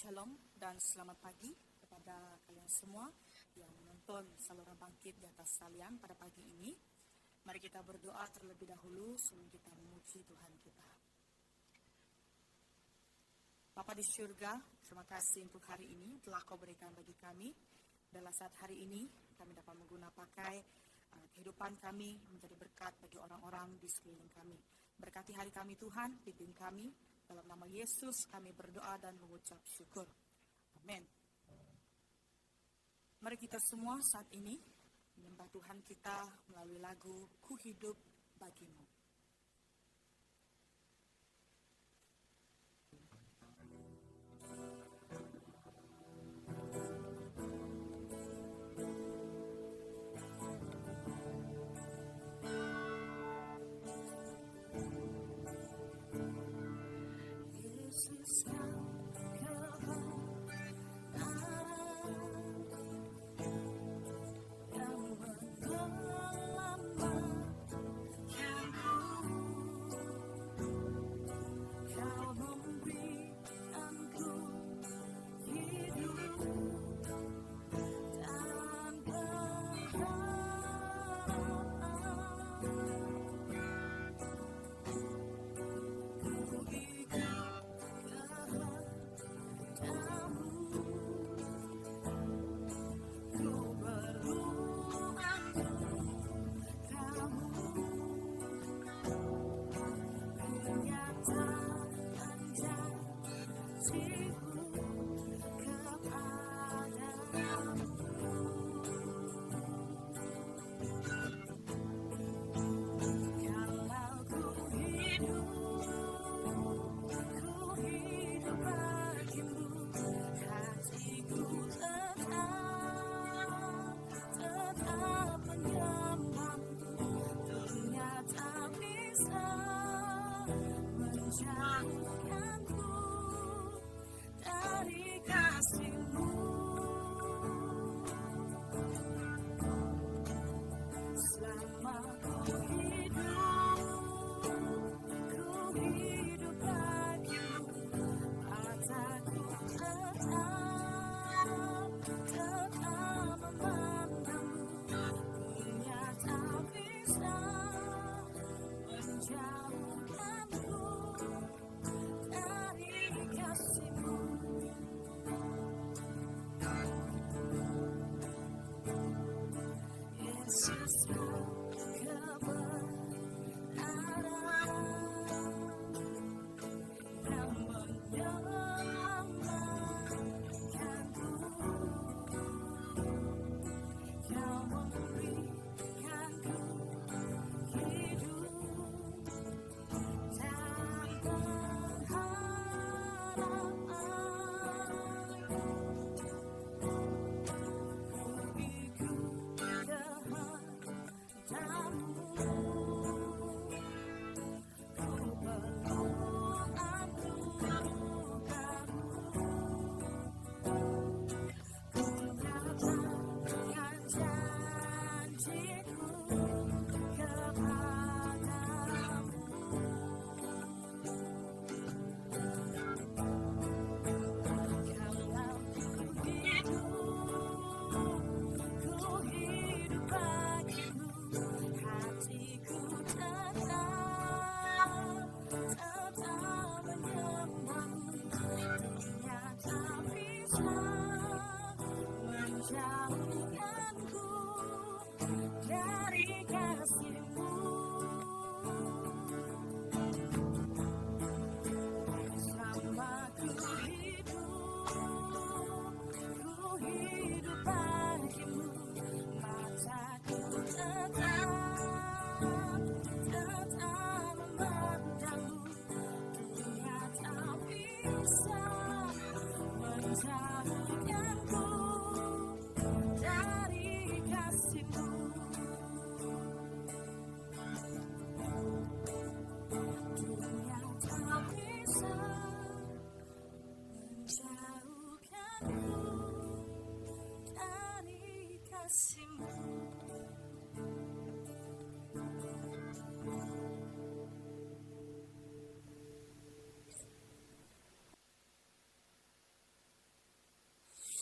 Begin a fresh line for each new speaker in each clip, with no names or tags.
Shalom dan selamat pagi kepada kalian semua yang menonton saluran bangkit di atas talian pada pagi ini. Mari kita berdoa terlebih dahulu sebelum kita memuji Tuhan kita. Bapa di surga, terima kasih untuk hari ini telah Kau berikan bagi kami. Dalam saat hari ini kami dapat pakai kehidupan kami menjadi berkat bagi orang-orang di sekeliling kami. Berkati hari kami Tuhan, pimpin kami. Dalam nama Yesus kami berdoa dan mengucap syukur. Amin. Mari kita semua saat ini menyembah Tuhan kita melalui lagu Ku Hidup Bagimu.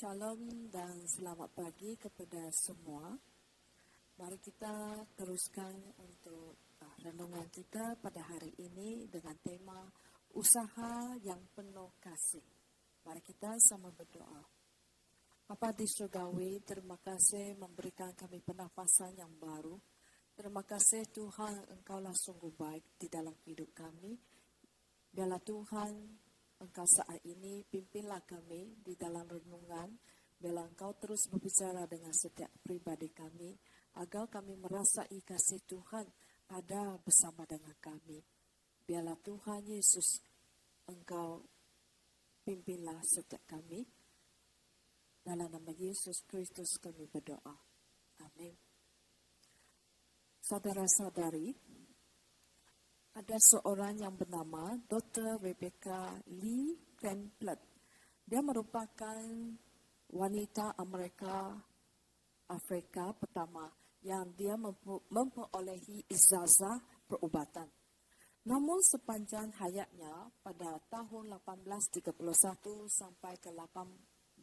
Shalom dan selamat pagi kepada semua. Mari kita teruskan untuk renungan kita pada hari ini dengan tema usaha yang penuh kasih. Mari kita sama berdoa. Bapa di surgawi, terima kasih memberikan kami pernafasan yang baru. Terima kasih Tuhan, Engkaulah sungguh baik di dalam hidup kami. Biarlah Tuhan, Engkau saat ini pimpinlah kami di dalam renungan. Biarlah Engkau terus berbicara dengan setiap pribadi kami, agar kami merasai kasih Tuhan ada bersama dengan kami. Biarlah Tuhan Yesus, Engkau pimpinlah setiap kami. Dalam nama Yesus Kristus kami berdoa. Amin. Saudara-saudari, ada seorang yang bernama Dr. Rebecca Lee Cranford. Dia merupakan wanita Afrika pertama yang dia memperolehi ijazah perubatan. Namun sepanjang hayatnya pada tahun 1831 sampai ke 1895,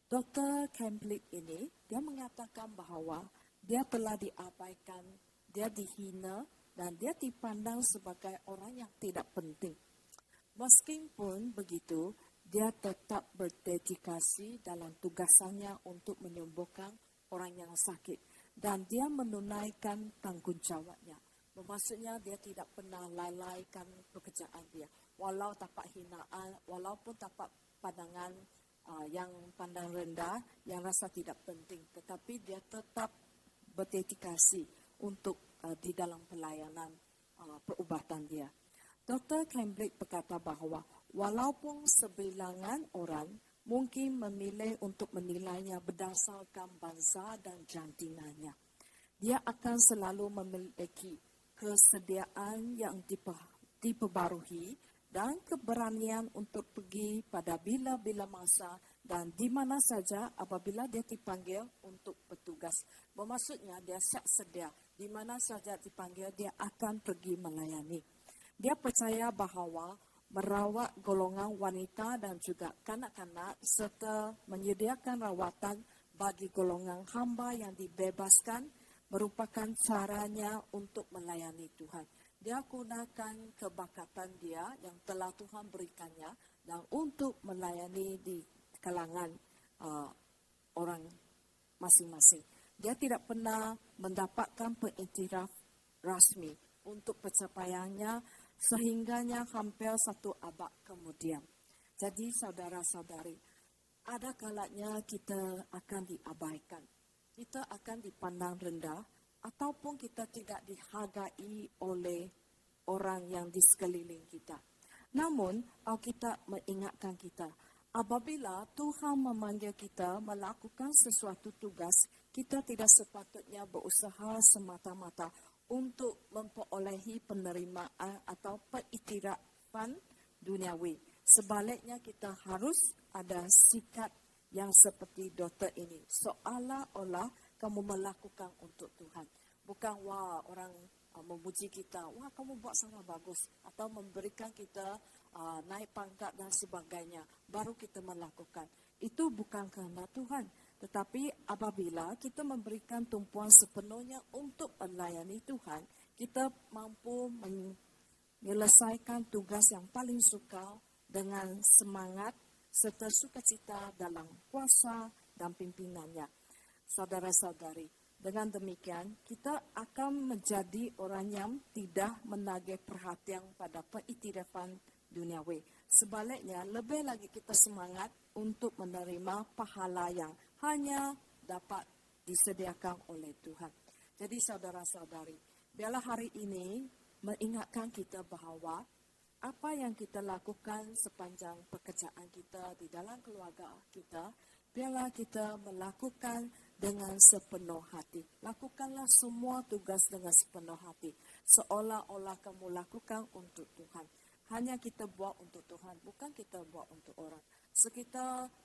Dr. Cranford ini dia mengatakan bahawa dia telah diabaikan, dia dihina dan dia dipandang sebagai orang yang tidak penting. Meskipun begitu, dia tetap berdedikasi dalam tugasannya untuk menyembuhkan orang yang sakit dan dia menunaikan tanggungjawabnya. Maksudnya dia tidak pernah lalaikan pekerjaan dia. Walau dapat hinaan, walaupun dapat pandangan yang pandang rendah, yang rasa tidak penting, tetapi dia tetap berdedikasi untuk di dalam pelayanan perubatan dia. Dr. Cranford berkata bahawa walaupun sebilangan orang mungkin memilih untuk menilainya berdasarkan bangsa dan jantinanya, dia akan selalu memiliki kesediaan yang diperbarui dan keberanian untuk pergi pada bila-bila masa dan di mana saja apabila dia dipanggil untuk bertugas. Bermaksudnya dia siap sedia, di mana saja dipanggil dia akan pergi melayani. Dia percaya bahawa merawat golongan wanita dan juga kanak-kanak serta menyediakan rawatan bagi golongan hamba yang dibebaskan merupakan caranya untuk melayani Tuhan. Dia gunakan kebakatan dia yang telah Tuhan berikannya dan untuk melayani di kalangan orang masing-masing. Dia tidak pernah mendapatkan pengiktiraf rasmi untuk pencapaiannya sehingganya hampir 1 abad kemudian. Jadi saudara-saudari, ada kalanya kita akan diabaikan. Kita akan dipandang rendah ataupun kita tidak dihargai oleh orang yang di sekeliling kita. Namun, Alkitab mengingatkan kita, apabila Tuhan memanggil kita melakukan sesuatu tugas, kita tidak sepatutnya berusaha semata-mata untuk memperolehi penerimaan atau pengiktirafan duniawi. Sebaliknya kita harus ada sikap yang seperti doktor ini. Seolah-olah kamu melakukan untuk Tuhan. Bukan orang memuji kita, kamu buat sangat bagus. Atau memberikan kita naik pangkat dan sebagainya. Baru kita melakukan. Itu bukan kerana Tuhan. Tetapi apabila kita memberikan tumpuan sepenuhnya untuk melayani Tuhan, kita mampu menyelesaikan tugas yang paling sukar dengan semangat serta sukacita dalam kuasa dan pimpinannya. Saudara-saudari, dengan demikian kita akan menjadi orang yang tidak menagih perhatian pada pengiktirafan duniawi. Sebaliknya, lebih lagi kita semangat untuk menerima pahala yang hanya dapat disediakan oleh Tuhan. Jadi saudara-saudari, biarlah hari ini mengingatkan kita bahawa apa yang kita lakukan sepanjang pekerjaan kita di dalam keluarga kita, biarlah kita melakukan dengan sepenuh hati. Lakukanlah semua tugas dengan sepenuh hati. Seolah-olah kamu lakukan untuk Tuhan. Hanya kita buat untuk Tuhan, bukan kita buat untuk orang.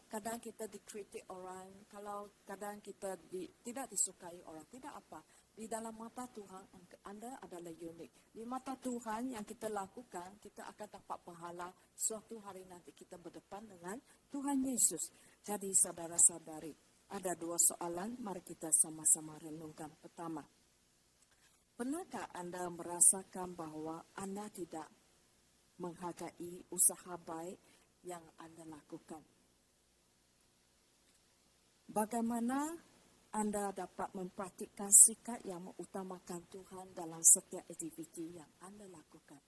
Kadang kita dikritik orang, kalau kadang kita tidak disukai orang, tidak apa. Di dalam mata Tuhan, Anda adalah unik. Di mata Tuhan yang kita lakukan, kita akan dapat pahala suatu hari nanti kita berdepan dengan Tuhan Yesus. Jadi saudara-saudari, ada 2 soalan, mari kita sama-sama renungkan. Pertama, pernahkah Anda merasakan bahwa Anda tidak menghargai usaha baik yang Anda lakukan? Bagaimana Anda dapat mempraktikkan sikap yang mengutamakan Tuhan dalam setiap aktiviti yang Anda lakukan?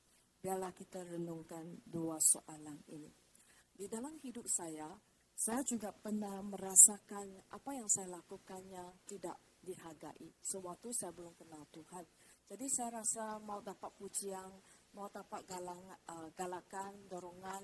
Biarlah kita renungkan 2 soalan ini. Di dalam hidup saya juga pernah merasakan apa yang saya lakukannya tidak dihargai. Sewaktu saya belum kenal Tuhan. Jadi saya rasa mau dapat pujian, mau dapat galakan, dorongan,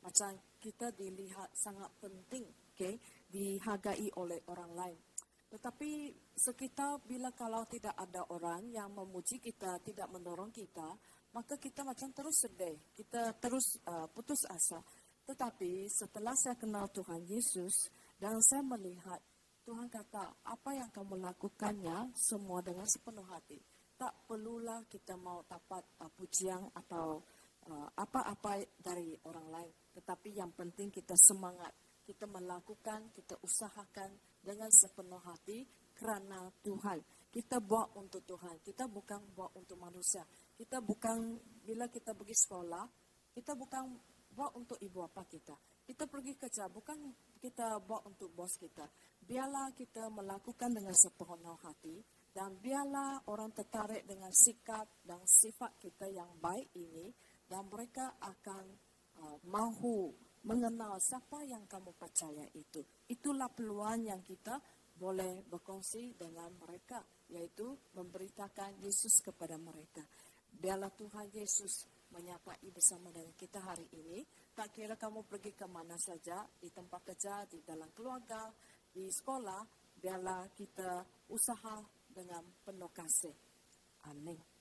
macam kita dilihat sangat penting, okay, dihargai oleh orang lain. Tetapi sekitar bila kalau tidak ada orang yang memuji kita, tidak mendorong kita, maka kita macam terus sedih, kita terus putus asa. Tetapi setelah saya kenal Tuhan Yesus dan saya melihat Tuhan kata, apa yang kamu lakukannya semua dengan sepenuh hati. Tak perlulah kita mau dapat pujian atau apa-apa dari orang lain. Tetapi yang penting kita semangat. Kita melakukan, kita usahakan dengan sepenuh hati kerana Tuhan. Kita buat untuk Tuhan. Kita bukan buat untuk manusia. Kita bukan, bila kita pergi sekolah, kita bukan buat untuk ibu bapa kita. Kita pergi kerja, bukan kita buat untuk bos kita. Biarlah kita melakukan dengan sepenuh hati. Dan biarlah orang tertarik dengan sikap dan sifat kita yang baik ini. Dan mereka akan mahu mengenal siapa yang kamu percaya itu. Itulah peluang yang kita boleh berkongsi dengan mereka, yaitu memberitakan Yesus kepada mereka. Biarlah Tuhan Yesus menyertai bersama dengan kita hari ini. Tak kira kamu pergi ke mana saja, di tempat kerja, di dalam keluarga, di sekolah, biarlah kita usaha dengan penuh kasih. Amin.